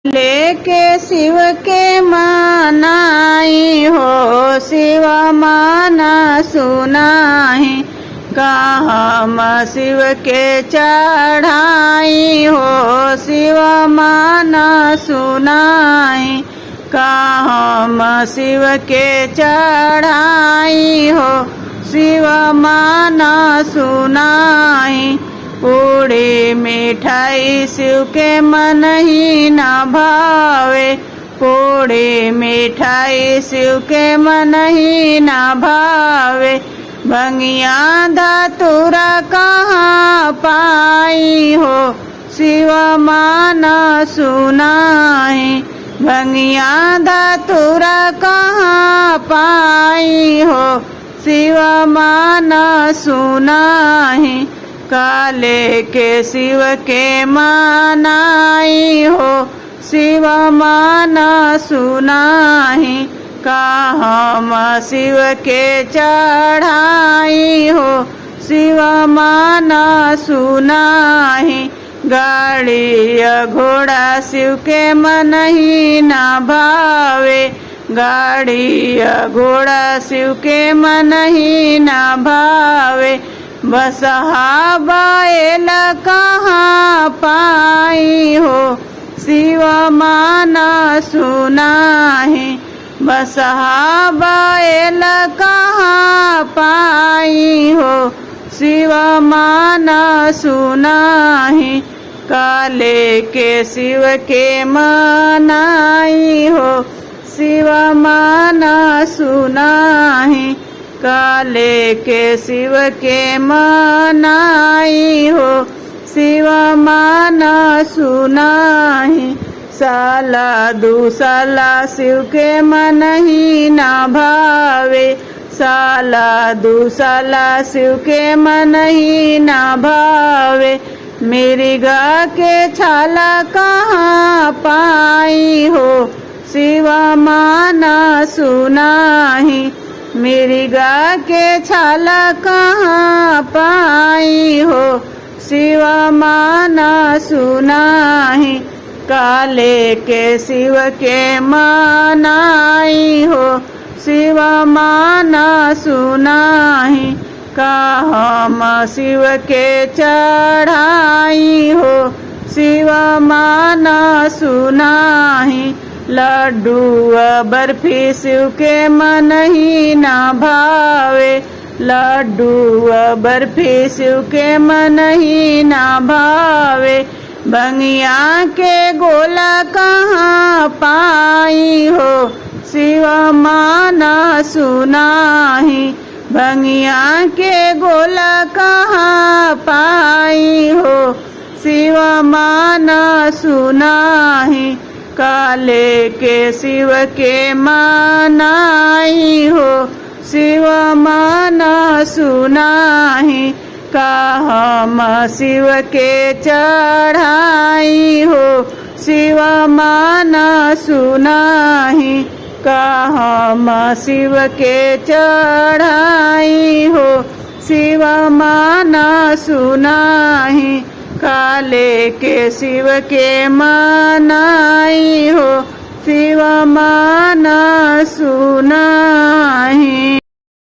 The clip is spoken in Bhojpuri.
लेके शिव के मनाई हो, शिव माना सुनाही। काम शिव के चढ़ाई हो, शिव माना सुनाई। काम शिव के चढ़ाई हो, शिव माना सुनाई। पूड़ी मिठाई शिव के मन ही न भावे, पूड़ी मिठाई शिव के मन ही न भावे। भंगिया धतूरा कहाँ पाई हो, शिव माना सुनाई। भंगिया धतूरा कहाँ पाई हो, शिव माना सुनाई। काले के शिव के मनाई हो, शिव माना सुनाही। काम शिव के चढ़ाई हो, शिव माना सुनाही। गाड़ी घोड़ा शिव के मन ही न भावे, गाड़ी घोड़ा शिव के मन ही न भावे। बसहा बैल कहाँ पाई हो, शिव माना सुनाही। बसहा बैल कहाँ पाई हो, शिव माना सुनाही। काले के शिव के मनाई हो, शिव माना सुनाही। काले के शिव के मनाई हो, शिव माना सुनाही। साला दूसाला शिव के मन ही न भावे, साला दूसाला शिव के मन ही न भावे। मृगा के छाला कहाँ पाई हो, शिव माना सुनाही। मृगा के छाला कहाँ पाई हो, शिव माना सुनाही। काले के शिव के मनाई हो, शिव माना सुनाही। काम शिव के चढ़ाई हो, शिव माना सुनाही। लड्डू बर्फी शिव के मन ही न भावे, लड्डू बर्फी शिव के मन ही न भावे। भंगिया के गोला कहाँ पाई हो, शिव माना सुनाही। भंगिया के गोला कहाँ पाई हो, शिव माना सुनाही। काले के शिव के मनाई हो, शिव माना सुनाही। काम शिव के चढ़ाई हो, शिव माना सुनाही। काम शिव के चढ़ाई हो, शिव माना सुनाही। काले के शिव के मनाई हो, शिव माना सुनाही।